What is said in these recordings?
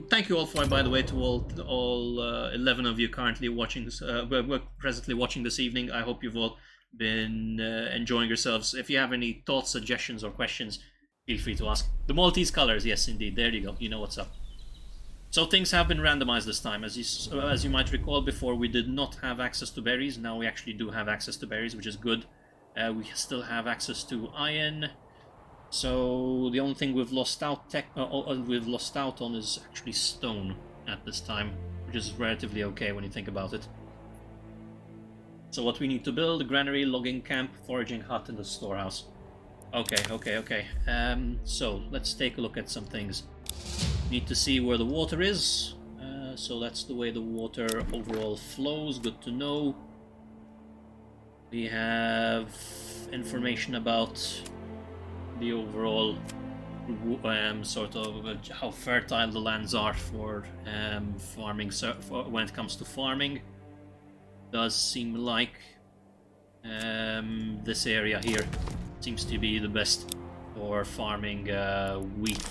Thank you all for, by the way, to all 11 of you currently watching this, we're presently watching this evening. I hope you've all been enjoying yourselves. If you have any thoughts, suggestions, or questions, feel free to ask. The Maltese colors, yes, indeed. There you go. You know what's up. So things have been randomized this time. As you might recall, before we did not have access to berries. Now we actually do have access to berries, which is good. We still have access to iron. So the only thing we've lost out on is actually stone at this time, which is relatively okay when you think about it. So what we need to build: a granary, logging camp, foraging hut, and a storehouse. Okay. So let's take a look at some things. Need to see where the water is. So that's the way the water overall flows. Good to know. We have information about the overall sort of how fertile the lands are for farming. When it comes to farming, does seem like this area here seems to be the best for farming wheat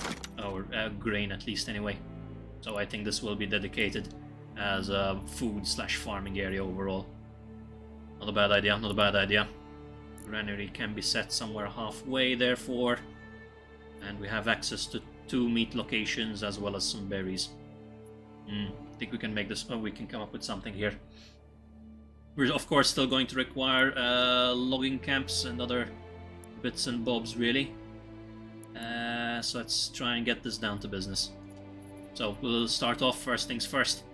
or grain, at least anyway. So I think this will be dedicated as a food/farming area overall. Not a bad idea. Not a bad idea. Granary can be set somewhere halfway, therefore, and we have access to 2 meat locations as well as some berries. I think we can make this. Oh, we can come up with something here. We're of course still going to require logging camps and other bits and bobs, really. So let's try and get this down to business. So we'll start off, first things first,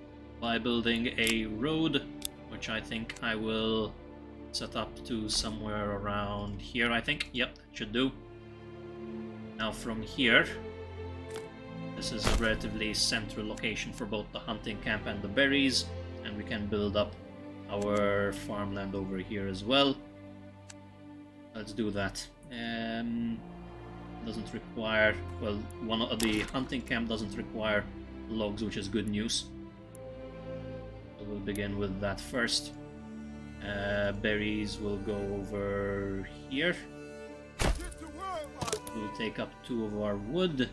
by building a road, which I think I will set up to somewhere around here, I think. Yep, that should do. Now from here, this is a relatively central location for both the hunting camp and the berries, and we can build up our farmland over here as well. Let's do that. Doesn't require, well, one of the hunting camp doesn't require logs, which is good news. So we'll begin with that first. Berries will go over here. We'll take up 2 of our wood.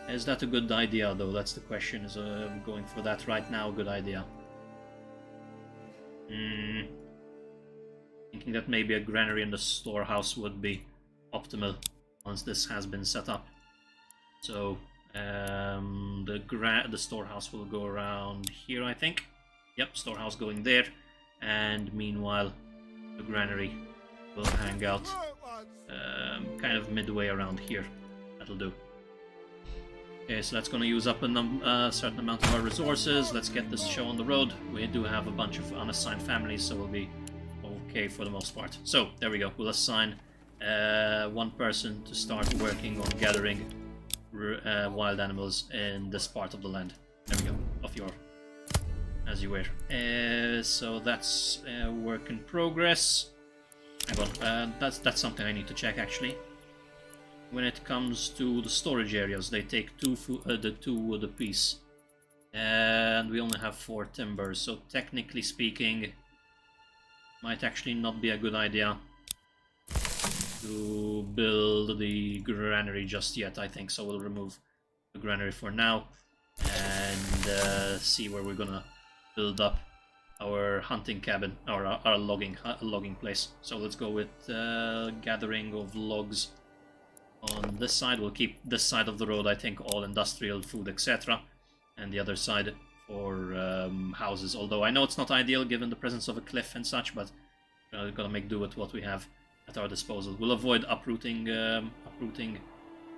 Is that a good idea, though? That's the question. Is going for that right now a good idea? Thinking that maybe a granary and a storehouse would be optimal once this has been set up. So the storehouse will go around here, I think. Yep, storehouse going there. And meanwhile, the granary will hang out kind of midway around here. That'll do. Okay, so that's going to use up a certain amount of our resources. Let's get this show on the road. We do have a bunch of unassigned families, so we'll be okay for the most part. So, there we go. We'll assign 1 person to start working on gathering wild animals in this part of the land. There we go. Off your... as you were. So that's work in progress. Hang on, that's something I need to check actually. When it comes to the storage areas, they take 2 wood apiece, and we only have 4 timbers. So technically speaking, might actually not be a good idea to build the granary just yet, I think. So we'll remove the granary for now and see where we're gonna build up our hunting cabin, or our logging place. So let's go with gathering of logs on this side. We'll keep this side of the road, I think, all industrial, food, etc., and the other side for houses. Although I know it's not ideal given the presence of a cliff and such, but we've got to make do with what we have at our disposal. We'll avoid uprooting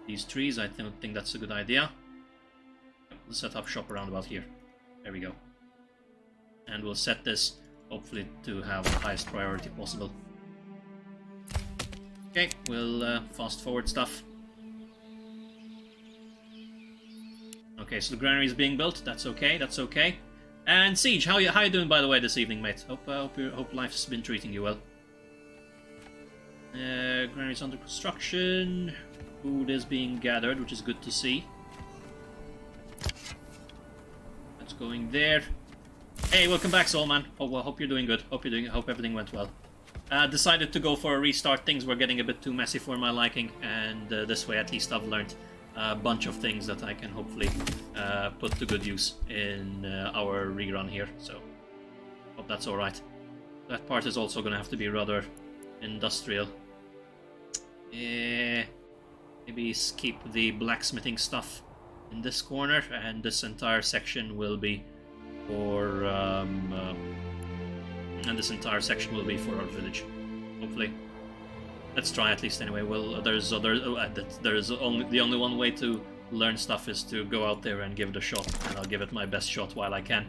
these trees. I don't think that's a good idea. We'll set up shop around about here. There we go. And we'll set this, hopefully, to have the highest priority possible. Okay, we'll fast forward stuff. Okay, so the granary is being built. That's okay. That's okay. And Siege, how you doing, by the way, this evening, mate? Hope life's been treating you well. Granary's under construction. Food is being gathered, which is good to see. That's going there. Hey, welcome back, Soulman. Hope you're doing good. Hope everything went well. Decided to go for a restart. Things were getting a bit too messy for my liking, and this way at least I've learned a bunch of things that I can hopefully put to good use in our rerun here. So hope that's all right. That part is also going to have to be rather industrial. Maybe keep the blacksmithing stuff in this corner, and this entire section will be for our village. Hopefully, let's try at least anyway. Well, there's the only one way to learn stuff is to go out there and give it a shot, and I'll give it my best shot while I can.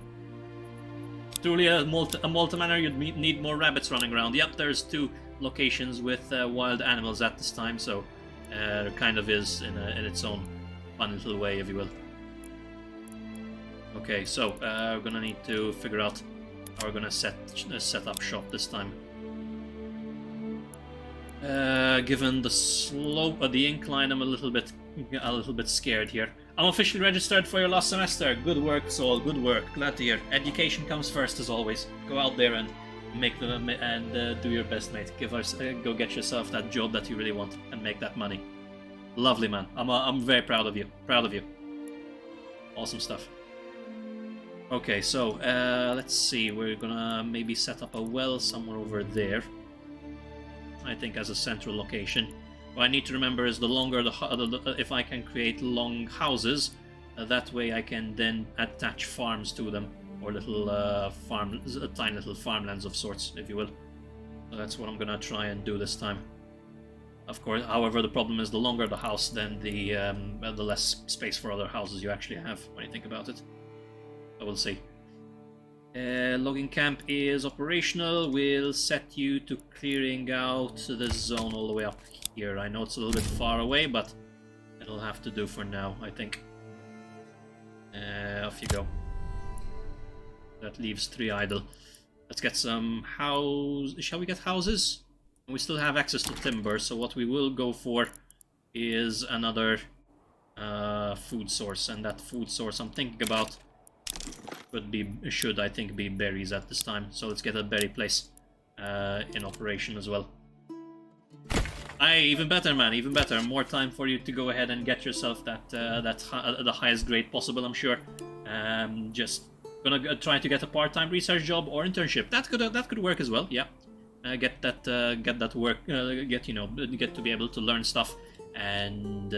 Truly a Malta Manor, you'd need more rabbits running around. Yep, there's 2 locations with wild animals at this time, so it kind of is in its own fun little way, if you will. Okay, so we're gonna need to figure out how we're gonna set up shop this time. Given the slope of the incline, I'm a little bit scared here. I'm officially registered for your last semester. Good work, Saul. Good work. Glad to hear. Education comes first, as always. Go out there and do your best, mate. Go get yourself that job that you really want and make that money. Lovely, man. I'm very proud of you. Proud of you. Awesome stuff. Okay, so let's see. We're gonna maybe set up a well somewhere over there. I think as a central location. What I need to remember is the longer if I can create long houses, that way I can then attach farms to them, or little tiny little farmlands of sorts, if you will. So that's what I'm gonna try and do this time. Of course, however, the problem is the longer the house, then the less space for other houses you actually have when you think about it. So we'll see. Logging camp is operational. We'll set you to clearing out this zone all the way up here. I know it's a little bit far away, but it'll have to do for now, I think. Off you go. That leaves 3 idle. Let's get some Shall we get houses? We still have access to timber, so what we will go for is another food source, and that food source I'm thinking about should I think be berries at this time. So let's get a berry place in operation as well. Even better, man, even better. More time for you to go ahead and get yourself the highest grade possible, I'm sure. Just gonna try to get a part-time research job or internship. That could work as well. Yeah, get that work. Get to be able to learn stuff, and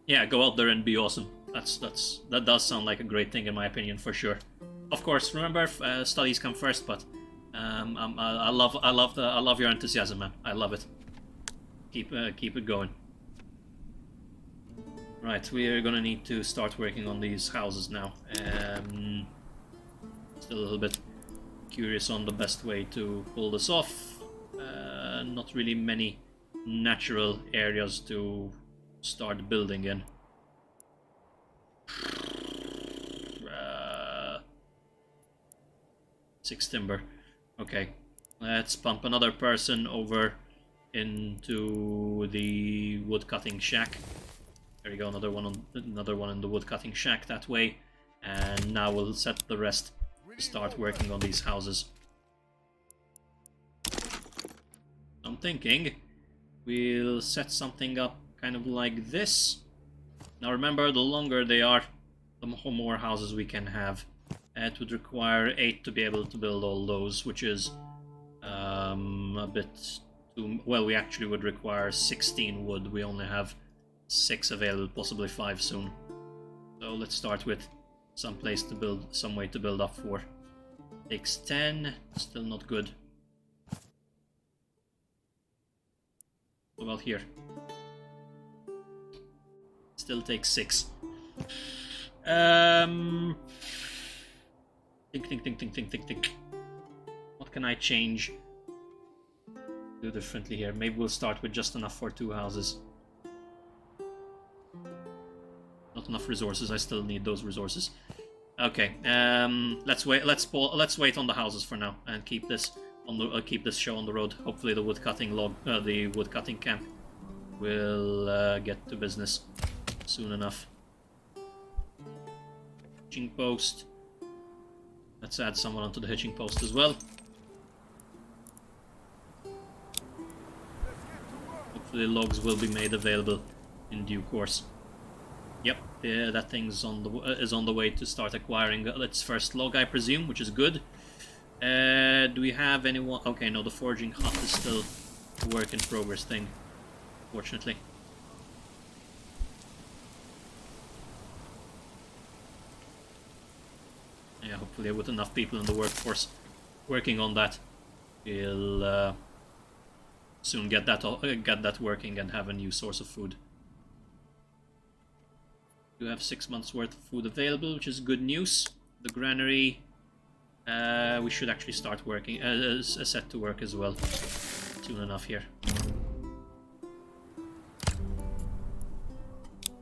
yeah, go out there and be awesome. That does sound like a great thing in my opinion, for sure. Of course, remember, studies come first, but I love your enthusiasm, man. I love it. Keep it going. Right, we are gonna need to start working on these houses now. Still a little bit curious on the best way to pull this off. Not really many natural areas to start building in. 6 timber. Okay, let's pump another person over into the wood cutting shack. There you go, another one in the wood cutting shack that way. And now we'll set the rest to start working on these houses. I'm thinking we'll set something up kind of like this. Now remember, the longer they are, the more houses we can have. It would require 8 to be able to build all those, which is a bit too... Well, we actually would require 16 wood. We only have 6 available, possibly 5 soon. So let's start with some way to build up for. Takes 10, still not good. What about here? Still takes 6. Think. What can I change? Do differently here. Maybe we'll start with just enough for 2 houses. Not enough resources. I still need those resources. Okay. Let's wait. Let's wait on the houses for now and keep this on the keep this show on the road. Hopefully, the wood cutting camp will get to business soon enough. Hitching post. Let's add someone onto the hitching post as well. Hopefully logs will be made available in due course. that thing's is on the way to start acquiring its first log, I presume, which is good. Do we have anyone? Okay, no, the forging hut is still a work in progress thing, fortunately. Yeah, hopefully with enough people in the workforce working on that, we'll soon get that working and have a new source of food. We have 6 months worth of food available, which is good news. The granary, we should actually start working, set to work as well soon enough here.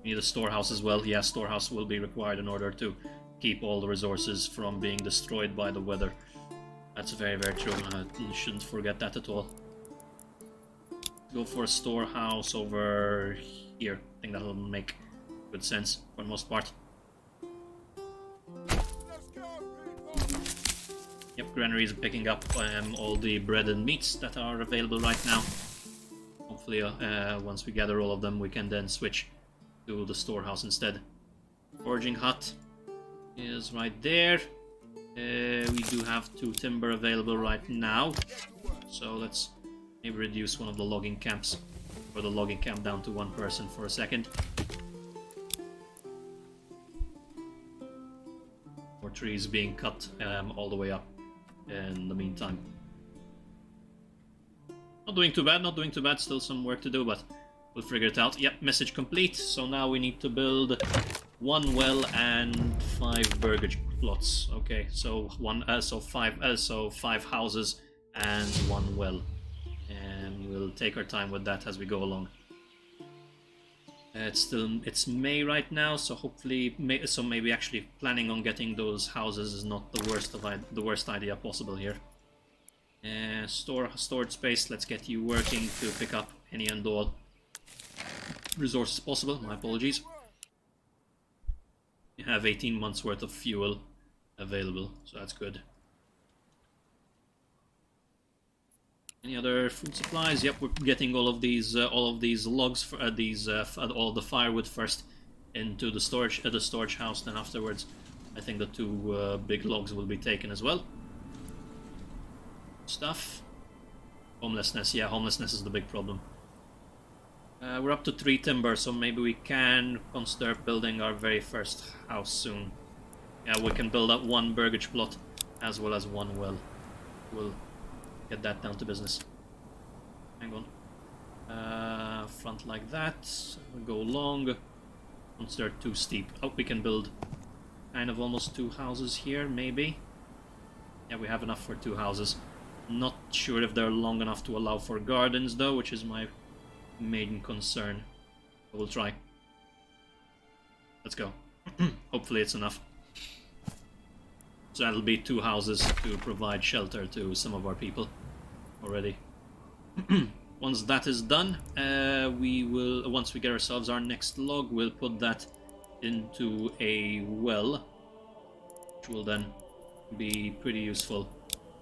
We need a storehouse as well. Yeah, storehouse will be required in order to keep all the resources from being destroyed by the weather. That's very, very true. You shouldn't forget that at all. Go for a storehouse over here. I think that'll make good sense for the most part. Yep, granary is picking up all the bread and meats that are available right now. Hopefully, once we gather all of them, we can then switch to the storehouse instead. Forging hut is right there. We do have 2 timber available right now, so let's maybe reduce one of the logging camps, or the logging camp down to 1 person for a second. More trees being cut all the way up in the meantime. Not doing too bad, not doing too bad, still some work to do, but we'll figure it out. Yep, message complete, so now we need to build 1 well and 5 burgage plots. Okay, so 5 houses and 1 well. And we'll take our time with that as we go along. It's May right now, so hopefully, maybe actually planning on getting those houses is not the worst idea possible here. Storage space. Let's get you working to pick up any and all resources possible. My apologies. You have 18 months worth of fuel available, so that's good. Any other food supplies? Yep, we're getting all of these logs for all of the firewood first into the storage house. Then afterwards, I think the 2 big logs will be taken as well. Stuff. Homelessness. Yeah, homelessness is the big problem. We're up to 3 timber, so maybe we can consider building our very first house soon. Yeah, we can build up 1 burgage plot as well as 1 well. We'll get that down to business. Hang on. Front like that. We'll go long. Once they're too steep. Oh, we can build kind of almost 2 houses here, maybe. Yeah, we have enough for 2 houses. Not sure if they're long enough to allow for gardens, though, which is my main concern. But we'll try. Let's go. Hopefully it's enough. So that'll be 2 houses to provide shelter to some of our people already. Once that is done, once we get ourselves our next log, we'll put that into a well, which will then be pretty useful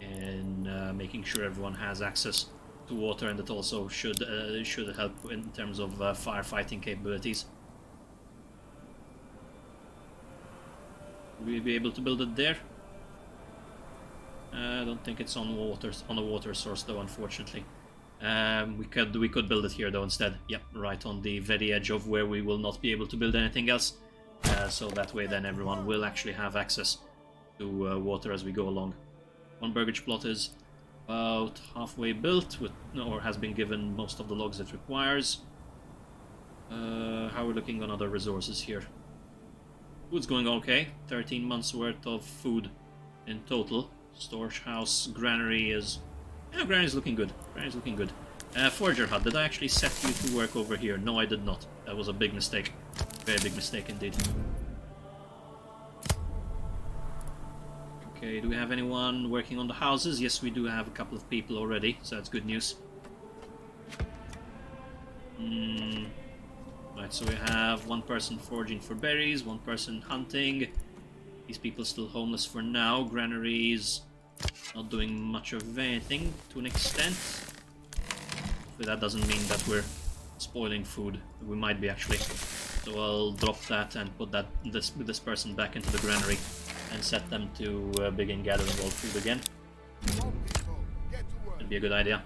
in making sure everyone has access to water, and it also should help in terms of firefighting capabilities. Will we be able to build it there? I don't think it's on a water source though, unfortunately. We could build it here though instead. Yep, right on the very edge of where we will not be able to build anything else. So that way then everyone will actually have access to water as we go along. 1 burgage plot is about halfway built, or has been given most of the logs it requires. How are we looking on other resources here? Food's going okay. 13 months worth of food in total. Storage house, granary is... yeah, granary's looking good. Graнаry's looking good. Forger hut, did I actually set you to work over here? No, I did not. That was a big mistake. Very big mistake indeed. Okay, do we have anyone working on the houses? Yes, we do have a couple of people already, so that's good news. Right, so we have 1 person foraging for berries, 1 person hunting. These people still homeless for now. Granaries not doing much of anything to an extent. But that doesn't mean that we're spoiling food. We might be actually. So I'll drop that and put this person back into the granary and set them to begin gathering all food again. It'd be a good idea.